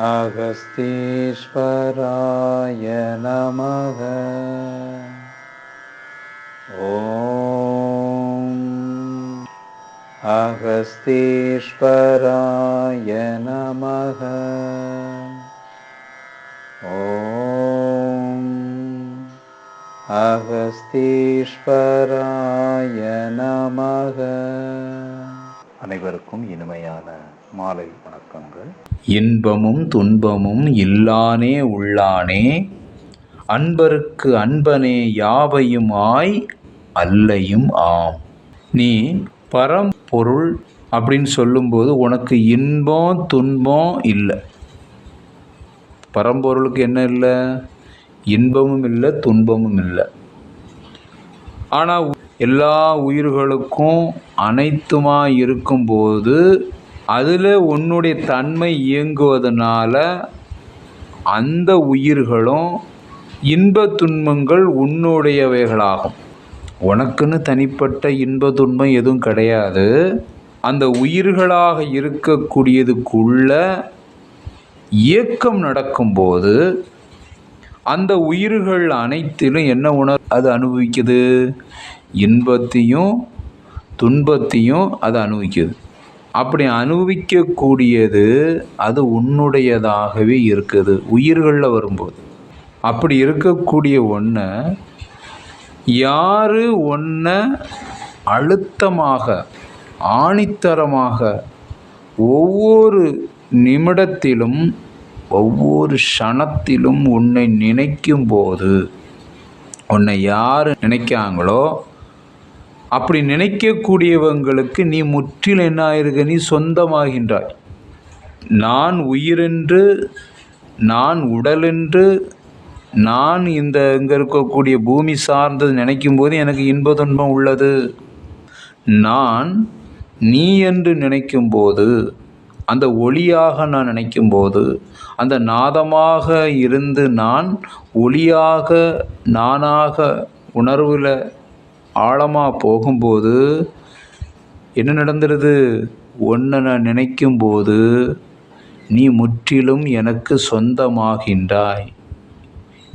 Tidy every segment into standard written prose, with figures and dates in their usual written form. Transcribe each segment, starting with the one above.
அகஸ்தீஸ்வராய நமக. ஓம் அகஸ்தீஸ்வராய நமக. ஓம் அகஸ்தீஸ்வராய நமக. அனைவருக்கும் இனிமையான மாலை வணக்கங்கள். இன்பமும் துன்பமும் இல்லானே உள்ளானே, அன்பருக்கு அன்பனே யாவையுமாய் அல்லையும் ஆம். நீ பரம்பொருள் அப்படின்னு சொல்லும்போது உனக்கு இன்பம் துன்பம் இல்லை. பரம்பொருளுக்கு என்ன இல்லை? இன்பமும் இல்லை, துன்பமும் இல்லை. ஆனால் எல்லா உயிர்களுக்கும் அனைத்துமாய் இருக்கும்போது அதில் உன்னுடைய தன்மை இயங்குவதனால அந்த உயிர்களும் இன்ப துன்பங்கள் உன்னுடையவைகளாகும். உனக்குன்னு தனிப்பட்ட இன்ப துன்பம் எதுவும் கிடையாது. அந்த உயிர்களாக இருக்கக்கூடியதுக்குள்ள இயக்கம் நடக்கும்போது அந்த உயிர்கள் அனைத்திலும் என்ன அது அனுபவிக்குது? இன்பத்தையும் துன்பத்தையும் அது அனுபவிக்குது. அப்படி அனுபவிக்கக்கூடியது அது உன்னுடையதாகவே இருக்குது உயிர்களில் வரும்போது. அப்படி இருக்கக்கூடிய ஒன்றை யார் ஒன்றை அழுத்தமாக ஆணித்தரமாக ஒவ்வொரு நிமிடத்திலும் ஒவ்வொரு க்ஷணத்திலும் உன்னை நினைக்கும் போது, உன்னை யார் நினைக்காங்களோ அப்படி நினைக்கக்கூடியவங்களுக்கு நீ முற்றிலும் என்ன ஆயிருக்க? நீ சொந்தமாகின்றாய். நான் உயிரென்று, நான் உடலென்று, நான் இங்கே இருக்கக்கூடிய பூமி சார்ந்தது நினைக்கும் போது எனக்கு இன்ப துன்பம் உள்ளது. நான் நீ என்று நினைக்கும் போது, அந்த ஒளியாக நான் நினைக்கும்போது, அந்த நாதமாக இருந்து நான் ஒளியாக நானாக உணர்வில் ஆழமாக போகும்போது என்ன நடந்துடுது? ஒன்றை நான் நினைக்கும்போது நீ முற்றிலும் எனக்கு சொந்தமாகின்றாய்.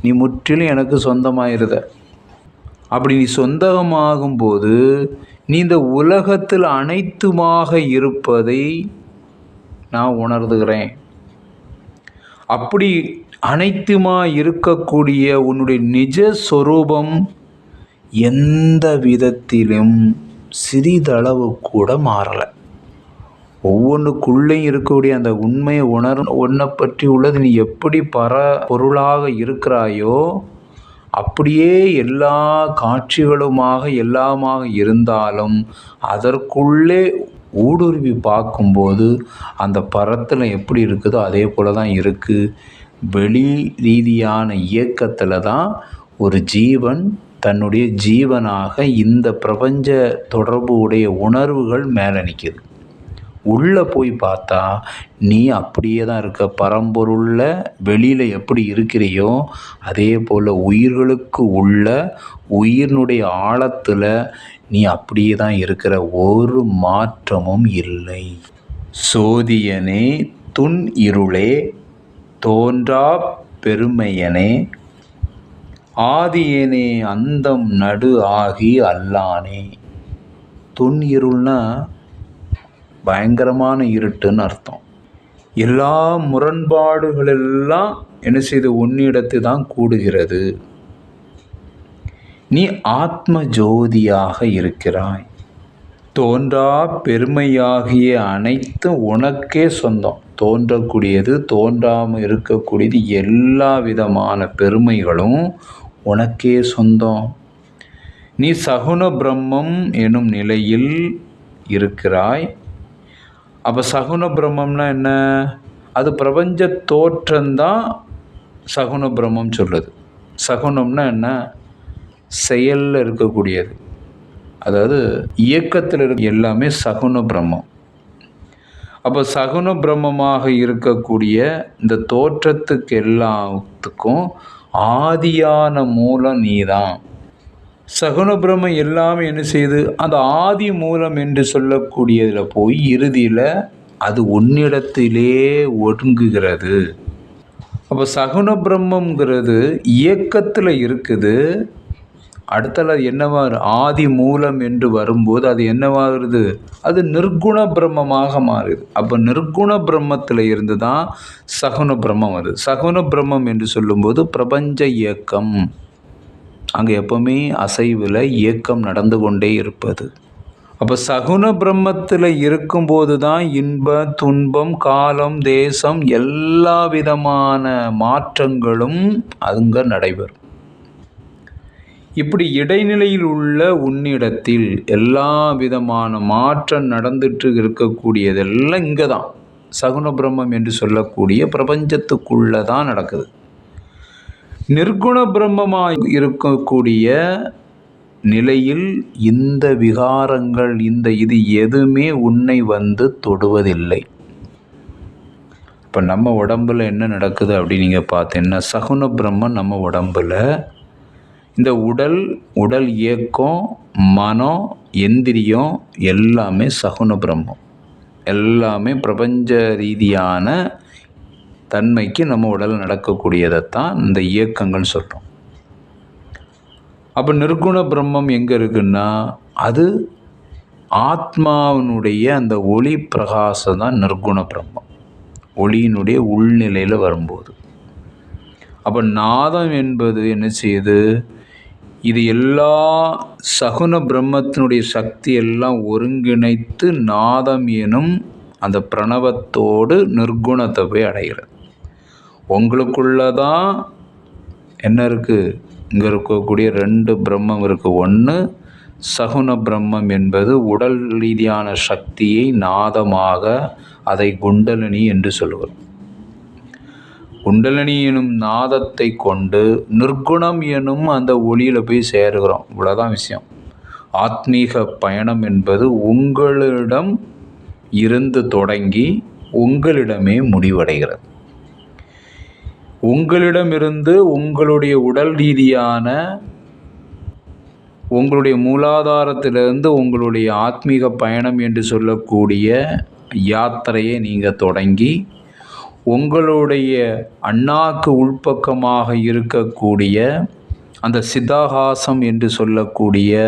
நீ முற்றிலும் எனக்கு சொந்தமாயிருத. அப்படி நீ சொந்தமாகும்போது நீ இந்த உலகத்தில் அனைத்துமாக இருப்பதை நான் உணர்ந்துகிறேன். அப்படி அனைத்துமாக இருக்கக்கூடிய உன்னுடைய நிஜ சொரூபம் எந்த விதத்திலும் சிறிதளவு கூட மாறலை. ஒவ்வொன்றுக்குள்ளேயும் இருக்கக்கூடிய அந்த உண்மையை ஒன்றை பற்றி உள்ளது நீ எப்படி பொருளாக இருக்கிறாயோ அப்படியே எல்லா காட்சிகளுமாக எல்லாமாக இருந்தாலும் அதற்குள்ளே ஊடுருவி பார்க்கும்போது அந்த பரத்தில் எப்படி இருக்குதோ அதே போல் தான் இருக்குது. வெளி ரீதியான இயக்கத்தில் தான் ஒரு ஜீவன் தன்னுடைய ஜீவனாக இந்த பிரபஞ்ச தொடர்பு உடைய உணர்வுகள் மேலே நிற்கிது. உள்ளே போய் பார்த்தா நீ அப்படியே தான் இருக்க. பரம்பொருளில் வெளியில் எப்படி இருக்கிறியோ அதே போல் உயிர்களுக்கு உள்ள உயிரினுடைய ஆழத்தில் நீ அப்படியே தான் இருக்கிற. ஒரு மாற்றமும் இல்லை. சோதியனே துன் இருளே தோன்றா பெருமையனே ஆதியனே அந்தம் நடு ஆகி அல்லானே. துன் இருள்னா பயங்கரமான இருட்டுன்னு அர்த்தம். எல்லா முரண்பாடுகளெல்லாம் என்ன செய்து உன்னிடத்து தான் கூடுகிறது. நீ ஆத்ம ஜோதியாக இருக்கிறாய். தோன்றா பெருமையாகிய அனைத்தும் உனக்கே சொந்தம். தோன்றக்கூடியது தோன்றாமல் இருக்கக்கூடியது எல்லா விதமான பெருமைகளும் உனக்கே சொந்தம். நீ சகுன பிரம்மம் எனும் நிலையில் இருக்கிறாய். அப்போ சகுன பிரம்மம்னா என்ன? அது பிரபஞ்ச தோற்றம்தான் சகுன பிரம்மம் சொல்லுது. சகுனம்னா என்ன? செயலில் இருக்கக்கூடியது, அதாவது இயக்கத்தில் இருக்க எல்லாமே சகுன பிரம்மம். அப்போ சகுன பிரம்மமாக இருக்கக்கூடிய இந்த தோற்றத்துக்கு எல்லாத்துக்கும் ஆதியான மூலம் நீதான். சகுன பிரம்மம் எல்லாமே என்ன செய்யுது? அந்த ஆதி மூலம் என்று சொல்லக்கூடியதில் போய் இறுதியில் அது உன்னிடத்திலே ஒடுங்குகிறது. அப்போ சகுன பிரம்மங்கிறது இயக்கத்தில் இருக்குது. அடுத்தது என்னவாரு ஆதி மூலம் என்று வரும்போது அது என்னவாகிறது, அது நிர்குண பிரம்மமாக மாறுது. அப்போ நிர்குண பிரம்மத்தில் இருந்து தான் சகுன பிரம்மம் வருது. சகுன பிரம்மம் என்று சொல்லும்போது பிரபஞ்ச இயக்கம், அங்கே எப்பவுமே அசைவில் இயக்கம் நடந்து கொண்டே இருப்பது. அப்போ சகுன பிரம்மத்தில் இருக்கும்போது தான் இன்பம் துன்பம் காலம் தேசம் எல்லா விதமான மாற்றங்களும் அங்கே நடைபெறும். இப்படி இடைநிலையில் உள்ள உன்னிடத்தில் எல்லா விதமான மாற்றம் நடந்துட்டு இருக்கக்கூடியதெல்லாம் இங்கே தான் சகுன பிரம்மம் என்று சொல்லக்கூடிய பிரபஞ்சத்துக்குள்ளே தான் நடக்குது. நிர்குண பிரம்மமாக இருக்கக்கூடிய நிலையில் இந்த விகாரங்கள் இது எதுவுமே உன்னை வந்து தொடுவதில்லை. இப்போ நம்ம உடம்பில் என்ன நடக்குது அப்படின்னு நீங்கள் பார்த்தீங்கன்னா, சகுன பிரம்மம் நம்ம உடம்பில் இந்த உடல் இயக்கம் மனம் எந்திரியம் எல்லாமே சகுன பிரம்மம், எல்லாமே பிரபஞ்ச ரீதியான தன்மைக்கு நம்ம உடல் நடக்கக்கூடியதைத்தான் இந்த இயக்கங்கள் சொல்கிறோம். அப்போ நிர்குண பிரம்மம் எங்கே இருக்குன்னா, அது ஆத்மாவினுடைய அந்த ஒளி பிரகாசம் தான் நிர்குண பிரம்மம், ஒளியினுடைய உள்நிலையில் வரும்போது. அப்போ நாதம் என்பது என்ன செய்யுது, இது எல்லா சகுன பிரம்மத்தினுடைய சக்தி எல்லாம் ஒருங்கிணைத்து நாதம் எனும் அந்த பிரணவத்தோடு நிர்குணத்தை போய் அடைகிறது. உங்களுக்குள்ளதான் என்ன இருக்குது, இங்கே இருக்கக்கூடிய 2 பிரம்மம் இருக்குது. ஒன்று சகுன பிரம்மம் என்பது உடல் ரீதியான சக்தியை நாதமாக, அதை குண்டலினி என்று சொல்லுவோம். குண்டலினி எனும் நாதத்தை கொண்டு நிர்குணம் எனும் அந்த ஒளியில் போய் சேருகிறோம். இவ்வளோதான் விஷயம். ஆத்மீக பயணம் என்பது உங்களிடம் இருந்து தொடங்கி உங்களிடமே முடிவடைகிறது. உங்களிடமிருந்து உங்களுடைய உடல் ரீதியான உங்களுடைய மூலாதாரத்திலிருந்து உங்களுடைய ஆத்மீக பயணம் என்று சொல்லக்கூடிய யாத்திரையை நீங்கள் தொடங்கி உங்களுடைய அண்ணாக்கு உள்பக்கமாக இருக்கக்கூடிய அந்த சிதாகாசம் என்று சொல்லக்கூடிய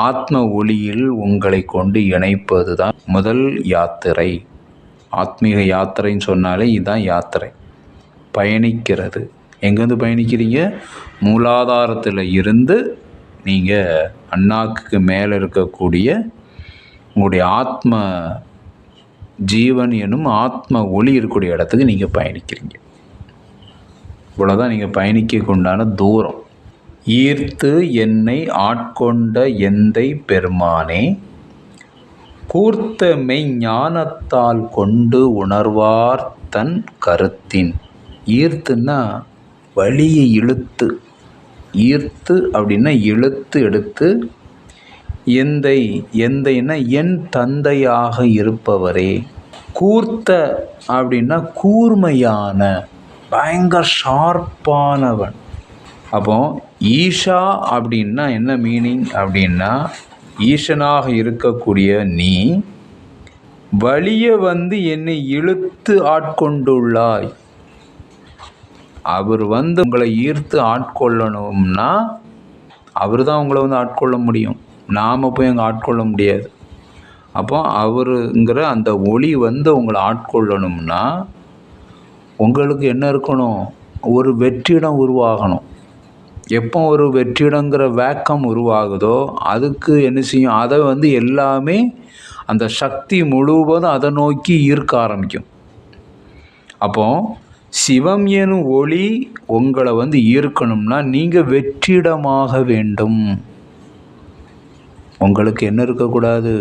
ஆத்ம ஒளியில் உங்களை கொண்டு இணைப்பது தான் முதல் யாத்திரை. ஆத்மீக யாத்திரைன்னு சொன்னாலே இதுதான் யாத்திரை. பயணிக்கிறது. எங்கேருந்து பயணிக்கிறீங்க? மூலாதாரத்தில் இருந்து நீங்கள் அண்ணாக்கு மேலே இருக்கக்கூடிய உங்களுடைய ஆத்ம ஜீவன் எனும் ஆத்ம ஒளி இருக்கக்கூடிய இடத்துக்கு நீங்கள் பயணிக்கிறீங்க. இவ்வளோதான் நீங்கள் பயணிக்க உண்டான தூரம். ஈர்த்து என்னை ஆட்கொண்ட எந்தை பெருமானே, கூர்த்த மெய் ஞானத்தால் கொண்டு உணர்வார் தன் கருத்தின். ஈர்த்துன்னா வழியை இழுத்து, ஈர்த்து அப்படின்னா இழுத்து எடுத்து, எந்தைன்னா என் தந்தையாக இருப்பவரே. கூர்த்த அப்படின்னா கூர்மையான, பயங்கர ஷார்ப்பானவன். அப்போ ஈஷா அப்படின்னா என்ன மீனிங் அப்படின்னா, ஈசனாக இருக்கக்கூடிய நீ வழியை என்னை இழுத்து ஆட்கொண்டுள்ளாய். அவர் உங்களை ஈர்த்து ஆட்கொள்ளணும்னா அவர் தான் உங்களை ஆட்கொள்ள முடியும். நாம் போய் அங்கே ஆட்கொள்ள முடியாது. அப்போ அவருங்கிற அந்த ஒளி உங்களை ஆட்கொள்ளணும்னா உங்களுக்கு என்ன இருக்கணும்? ஒரு வெற்றிடம் உருவாகணும். எப்போ ஒரு வெற்றிடங்கிற வேக்கம் உருவாகுதோ அதுக்கு என்ன செய்யும்? அதை எல்லாமே அந்த சக்தி முழுவதும் அதை நோக்கி ஈர்க்க ஆரம்பிக்கும். அப்போ சிவம் எனும் ஒளி உங்களை ஈர்க்கணும்னா நீங்கள் வெற்றிடமாக வேண்டும். உங்களுக்கு என்ன இருக்கக்கூடாது?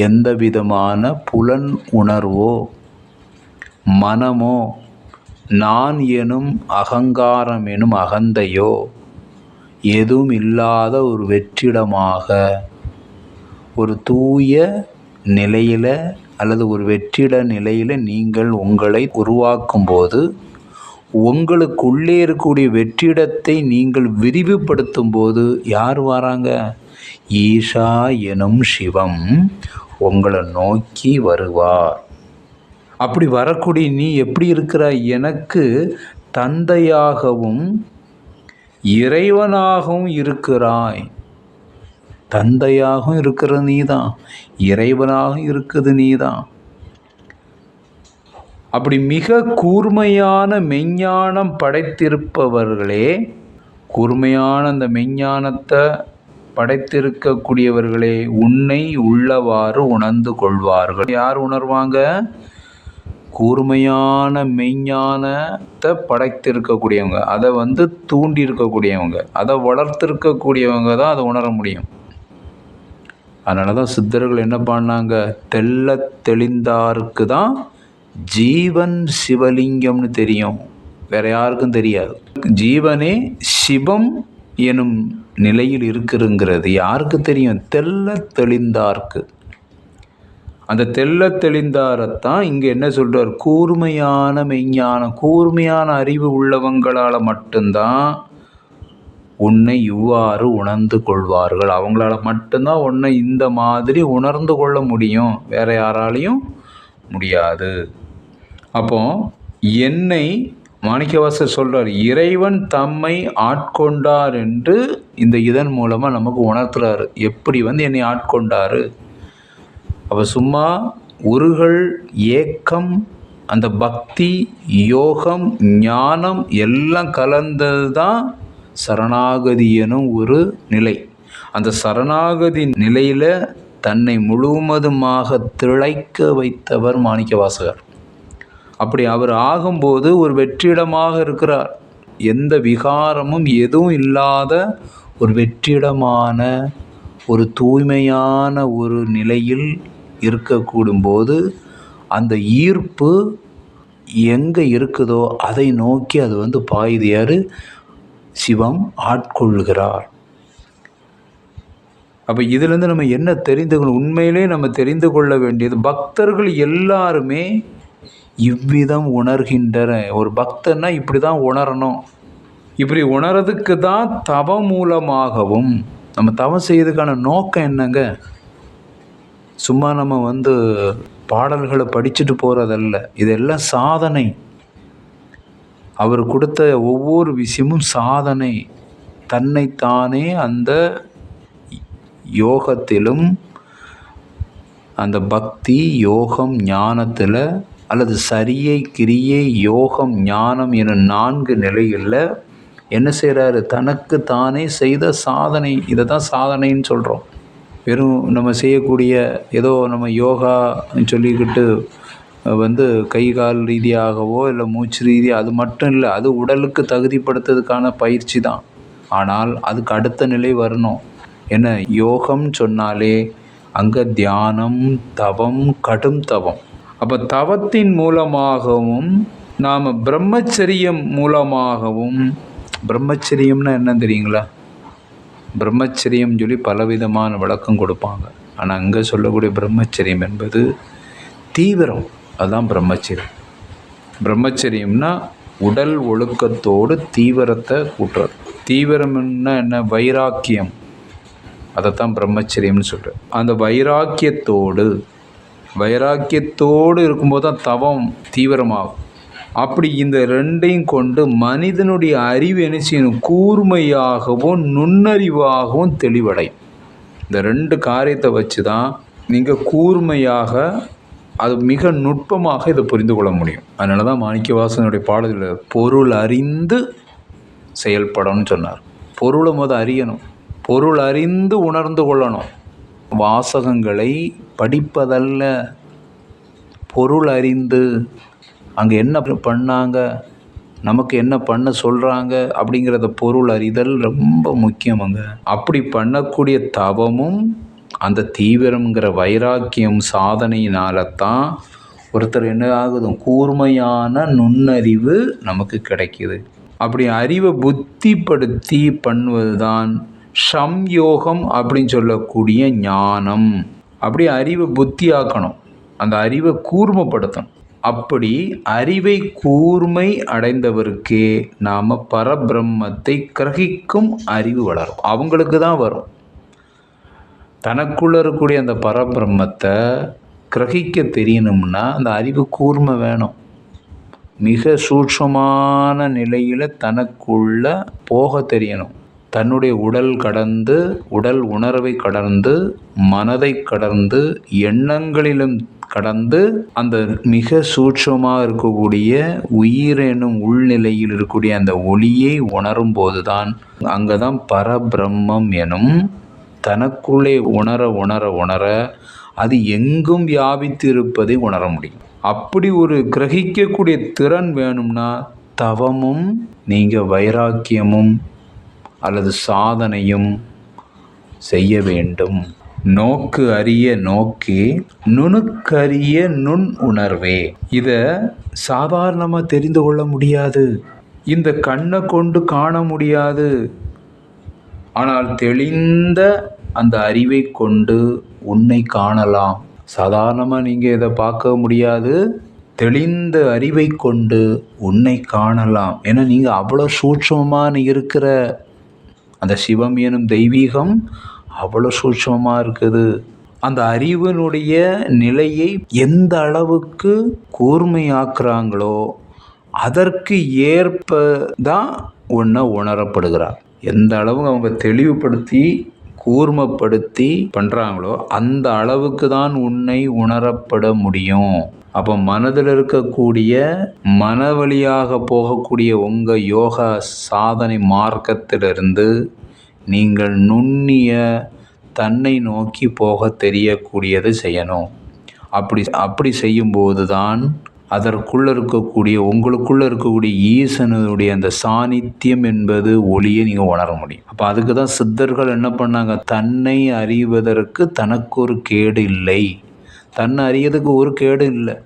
எந்த விதமான புலன் உணர்வோ மனமோ நான் எனும் அகங்காரம் எனும் அகந்தையோ எதுவும் இல்லாத ஒரு வெற்றிடமாக, ஒரு தூய நிலையில் அல்லது ஒரு வெற்றிட நிலையில் நீங்கள் உங்களை உருவாக்கும் போது உங்களுக்குள்ளே இருக்கக்கூடிய வெற்றிடத்தை நீங்கள் விரிவுபடுத்தும் போது யார் வராங்க? ஈஷா எனும் சிவம் உங்களை நோக்கி வருவார். அப்படி வரக்கூடிய நீ எப்படி இருக்கிறாய்? எனக்கு தந்தையாகவும் இறைவனாகவும் இருக்கிறாய். தந்தையாகவும் இருக்கிறது நீதான், இறைவனாகவும் இருக்குது நீதான். அப்படி மிக கூர்மையான மெஞ்ஞானம் படைத்திருப்பவர்களே, கூர்மையான அந்த மெஞ்ஞானத்தை படைத்திருக்கக்கூடியவர்களே உன்னை உள்ளவாறு உணர்ந்து கொள்வார்கள். யார் உணர்வாங்க? கூர்மையான மெய்ஞானத்தை படைத்திருக்கக்கூடியவங்க, அதை தூண்டி இருக்கக்கூடியவங்க, அதை வளர்த்திருக்கக்கூடியவங்க தான் அதை உணர முடியும். அதனால தான் சித்தர்கள் என்ன பண்ணாங்க? தெள்ள தெளிந்தாருக்கு தான் ஜீவன் சிவலிங்கம்னு தெரியும், வேற யாருக்கும் தெரியாது. ஜீவனே சிவம் எனும் நிலையில் இருக்குங்கிறது யாருக்கு தெரியும்? தெள்ள தெளிந்தார்க்கு. அந்த தெள்ள தெளிந்தாரத்தான் இங்கே என்ன சொல்றார்? கூர்மையான மெய்ஞானம், கூர்மையான அறிவு உள்ளவங்களால் மட்டும்தான் உன்னை இவ்வாறு உணர்ந்து கொள்வார்கள். அவங்களால மட்டும்தான் உன்னை இந்த மாதிரி உணர்ந்து கொள்ள முடியும், வேற யாராலையும் முடியாது. அப்போ என்னை மாணிக்கவாசகர் சொல்றார், இறைவன் தம்மை ஆட்கொண்டார் என்று இந்த இதன் மூலமாக நமக்கு உணர்த்துறாரு. எப்படி என்னை ஆட்கொண்டாரு? அப்போ சும்மா உருகள், ஏக்கம், அந்த பக்தி, யோகம், ஞானம் எல்லாம் கலந்தது தான் சரணாகதி எனும் ஒரு நிலை. அந்த சரணாகதி நிலையில் தன்னை முழுவதுமாக திளைக்க வைத்தவர் மாணிக்கவாசகர். அப்படி அவர் ஆகும்போது ஒரு வெற்றிடமாக இருக்கிறார். எந்த விகாரமும் எதுவும் இல்லாத ஒரு வெற்றிடமான ஒரு தூய்மையான ஒரு நிலையில் இருக்கக்கூடும்போது அந்த ஈர்ப்பு எங்கே இருக்குதோ அதை நோக்கி அது பாய்தியார் சிவம் ஆட்கொள்கிறார். அப்போ இதிலேருந்து நம்ம என்ன தெரிந்துக்கணும்? உண்மையிலே நம்ம தெரிந்து கொள்ள வேண்டியது, பக்தர்கள் எல்லாருமே இவ்விதம் உணர்கின்றன. ஒரு பக்தன்னா இப்படி தான் உணரணும். இப்படி உணர்றதுக்கு தான் தவம் மூலமாகவும், நம்ம தவம் செய்யறதுக்கான நோக்கம் என்னங்க? சும்மா நம்ம பாடல்களை படிச்சுட்டு போகிறதல்ல, இதெல்லாம் சாதனை. அவர் கொடுத்த ஒவ்வொரு விஷயமும் சாதனை. தன்னைத்தானே அந்த யோகத்திலும், அந்த பக்தி, யோகம், ஞானத்தில், அல்லது சரியை, கிரியை, யோகம், ஞானம் என 4 நிலைகளில் என்ன செய்கிறாரு? தனக்கு தானே செய்த சாதனை. இதை தான் சாதனைன்னு சொல்கிறோம். வெறும் நம்ம செய்யக்கூடிய ஏதோ நம்ம யோகா சொல்லிக்கிட்டு கை கால் ரீதியாகவோ இல்லை மூச்சு ரீதியாக அது மட்டும் இல்லை, அது உடலுக்கு தகுதிப்படுத்துறதுக்கான பயிற்சி தான். ஆனால் அதுக்கு அடுத்த நிலை வரணும். என்ன? யோகம் சொன்னாலே அங்கே தியானம், தவம், கடும் தவம். அப்போ தவத்தின் மூலமாகவும் நாம் பிரம்மச்சரியம் மூலமாகவும், பிரம்மச்சரியம்னா என்ன தெரியுங்களா? பிரம்மச்சரியம் சொல்லி பலவிதமான விளக்கம் கொடுப்பாங்க. ஆனால் அங்கே சொல்லக்கூடிய பிரம்மச்சரியம் என்பது தீவிரம். அதுதான் பிரம்மச்சரியம். பிரம்மச்சரியம்னா உடல் ஒழுக்கத்தோடு தீவிரத்தை கூட்டுறது. தீவிரம்னா என்ன? வைராக்கியம். அதைத்தான் பிரம்மச்சரியம்னு சொல்கிறேன். அந்த வைராக்கியத்தோடு இருக்கும்போது தான் தவம் தீவிரமாகும். அப்படி இந்த ரெண்டையும் கொண்டு மனிதனுடைய அறிவு என்ன செய்யணும்? கூர்மையாகவும் நுண்ணறிவாகவும் தெளிவடையும். இந்த 2 காரியத்தை வச்சு தான் நீங்கள் கூர்மையாக, அது மிக நுட்பமாக இதை புரிந்து கொள்ள முடியும். அதனால தான் மாணிக்கவாசகனுடைய பாடலில் பொருள் அறிந்து செயல்படணும்னு சொன்னார். பொருளை அறியணும், பொருள் அறிந்து உணர்ந்து கொள்ளணும். வாசகங்களை படிப்பதல்ல, பொருள் அறிந்து அங்கே என்ன பண்ணாங்க, நமக்கு என்ன பண்ண சொல்கிறாங்க அப்படிங்கிறத பொருள் அறிதல் ரொம்ப முக்கியமாங்க. அப்படி பண்ணக்கூடிய தவமும் அந்த தீவிரங்கிற வைராக்கியம் சாதனையினால தான் ஒருத்தர் என்ன ஆகுது? கூர்மையான நுண்ணறிவு நமக்கு கிடைக்கிது. அப்படி அறிவை புத்திப்படுத்தி பண்ணுவது தான் சம்யோகம் அப்படின்னு சொல்லக்கூடிய ஞானம். அப்படி அறிவை புத்தியாக்கணும், அந்த அறிவை கூர்மைப்படுத்தணும். அப்படி அறிவை கூர்மை அடைந்தவருக்கே நாம் பரபிரம்மத்தை கிரகிக்கும் அறிவு வளரும். அவங்களுக்கு தான் வரும். தனக்குள்ளே இருக்கக்கூடிய அந்த பரபிரம்மத்தை கிரகிக்க தெரியணும்னா அந்த அறிவு கூர்மை வேணும். மிக சூட்சமான நிலையில் தனக்குள்ள போக தெரியணும். தன்னுடைய உடல் கடந்து, உடல் உணர்வை கடந்து, மனதை கடந்து, எண்ணங்களிலும் கடந்து, அந்த மிக சூட்சமாக இருக்கக்கூடிய உயிர் எனும் உள்நிலையில் இருக்கக்கூடிய அந்த ஒளியை உணரும் போதுதான் அங்கே தான் பரபிரம்மம் எனும் தனக்குள்ளே உணர உணர உணர அது எங்கும் வியாபித்து இருப்பதை உணர முடியும். அப்படி ஒரு கிரகிக்கக்கூடிய திறன் வேணும்னா தவமும் நீங்கள் வைராக்கியமும் அல்லது சாதனையும் செய்ய வேண்டும். நோக்கு அறிய நோக்கி நுணுக்கரிய நுண் உணர்வே. இதை சாதாரணமாக தெரிந்து கொள்ள முடியாது. இந்த கண்ணை கொண்டு காண முடியாது. ஆனால் தெளிந்த அந்த அறிவை கொண்டு உன்னை காணலாம். சாதாரணமாக நீங்கள் இதை பார்க்க முடியாது. தெளிந்த அறிவை கொண்டு உன்னை காணலாம். ஏன்னா நீங்கள் அவ்வளோ சூட்சமாக இருக்கிற அந்த சிவம் எனும் தெய்வீகம் அவ்வளோ சூட்சமாக இருக்குது. அந்த அறிவினுடைய நிலையை எந்த அளவுக்கு கூர்மையாக்குறாங்களோ அதற்கு ஏற்ப தான் ஒன்றை உணரப்படுகிறார். எந்த அளவுக்கு அவங்க தெளிவுபடுத்தி கூர்மைப்படுத்தி பண்ணுறாங்களோ அந்த அளவுக்கு தான் உன்னை உணரப்பட முடியும். அப்போ மனதில் இருக்கக்கூடிய மன வழியாக போகக்கூடிய உங்கள் யோகா சாதனை மார்க்கத்திலிருந்து நீங்கள் நுண்ணிய தன்னை நோக்கி போக தெரியக்கூடியதை செய்யணும். அப்படி செய்யும்போது தான் அதற்குள்ளே இருக்கக்கூடிய உங்களுக்குள்ளே இருக்கக்கூடிய ஈசனுடைய அந்த சாநித்தியம் என்பது ஒளியை நீங்கள் உணர முடியும். அப்போ அதுக்கு தான் சித்தர்கள் என்ன பண்ணாங்க, தன்னை அறிவதற்கு தனக்கு ஒரு கேடு இல்லை. தன்னை அறியறதுக்கு ஒரு கேடு இல்லை.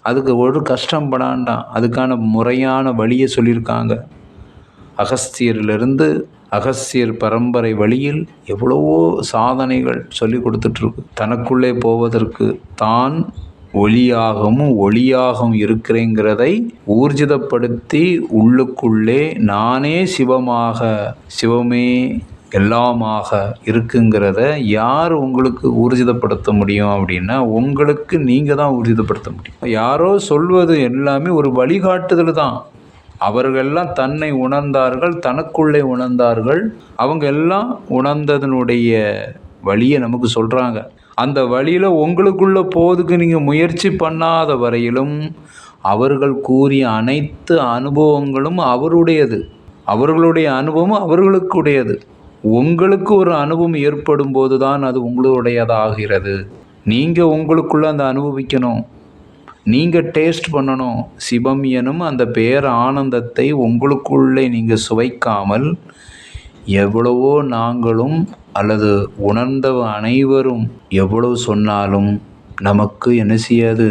அதுக்கு ஒரு கஷ்டம் படாண்டாம். அதுக்கான முறையான வழியை சொல்லியிருக்காங்க. அகஸ்தியரிலிருந்து அகஸ்தியர் பரம்பரை வழியில் எவ்வளவோ சாதனைகள் சொல்லி கொடுத்துட்ருக்கு. தனக்குள்ளே போவதற்கு தான் ஒளியாகவும் இருக்கிறேங்கிறதை ஊர்ஜிதப்படுத்தி உள்ளுக்குள்ளே நானே சிவமே எல்லாமாக இருக்குங்கிறத யார் உங்களுக்கு ஊர்ஜிதப்படுத்த முடியும் அப்படின்னா உங்களுக்கு நீங்கள் தான் ஊர்ஜிதப்படுத்த முடியும். யாரோ சொல்வது எல்லாமே ஒரு வழிகாட்டுதல் தான். அவர்களெல்லாம் தன்னை உணர்ந்தார்கள், தனக்குள்ளே உணர்ந்தார்கள். அவங்க எல்லாம் உணர்ந்ததனுடைய வழியை நமக்கு சொல்கிறாங்க. அந்த வழியில் உங்களுக்குள்ளே போவதுக்கு நீங்கள் முயற்சி பண்ணாத வரையிலும் அவர்கள் கூறிய அனைத்து அனுபவங்களும் அவருடையது. அவர்களுடைய அனுபவம் அவர்களுக்குடையது. உங்களுக்கு ஒரு அனுபவம் ஏற்படும் போது தான் அது உங்களுடையதாகிறது. நீங்கள் உங்களுக்குள்ளே அந்த அனுபவிக்கணும். நீங்கள் டேஸ்ட் பண்ணணும். சிவம் எனும் அந்த பேர் ஆனந்தத்தை உங்களுக்குள்ளே நீங்கள் சுவைக்காமல் எவ்வளவோ நாங்களும் அல்லது உணர்ந்த அனைவரும் எவ்வளவு சொன்னாலும் நமக்கு என்ன செய்யாது,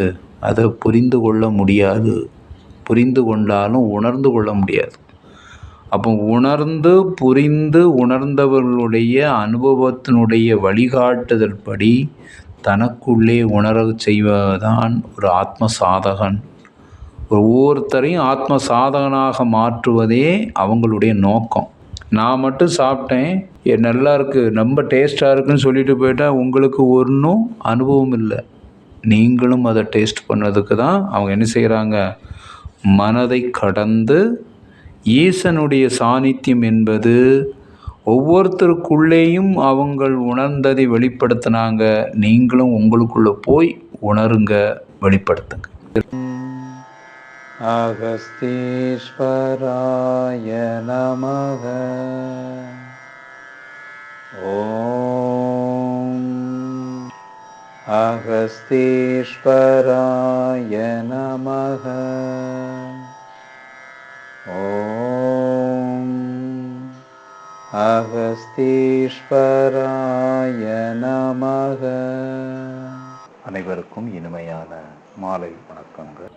அதை புரிந்து கொள்ள முடியாது. புரிந்து கொண்டாலும் உணர்ந்து கொள்ள முடியாது. அப்போ உணர்ந்து புரிந்து உணர்ந்தவர்களுடைய அனுபவத்தினுடைய வழிகாட்டுதல் படி தனக்குள்ளே உணர செய்வதுதான் ஒரு ஆத்ம சாதகன். ஒவ்வொருத்தரையும் ஆத்ம சாதகனாக மாற்றுவதே அவங்களுடைய நோக்கம். நான் மட்டும் சாப்பிட்டேன், நல்லா இருக்குது, ரொம்ப டேஸ்ட்டாக இருக்குன்னு சொல்லிட்டு போயிட்டால் உங்களுக்கு ஒன்றும் அனுபவம் இல்லை. நீங்களும் அதை டேஸ்ட் பண்ணதுக்கு தான் அவங்க என்ன செய்கிறாங்க, மனதை கடந்து ஈசனுடைய சாநித்தியம் என்பது ஒவ்வொருத்தருக்குள்ளேயும் அவங்கள் உணர்ந்ததை வெளிப்படுத்தினாங்க. நீங்களும் உங்களுக்குள்ளே போய் உணருங்க, வெளிப்படுத்துங்க. அகஸ்தீஸ்வராய நமக. ஓம் அகஸ்தீஸ்வராய நமக. ஓம் அகஸ்தீஸ்வராய நமக. அனைவருக்கும் இனிமையான மாலை வணக்கங்கள்.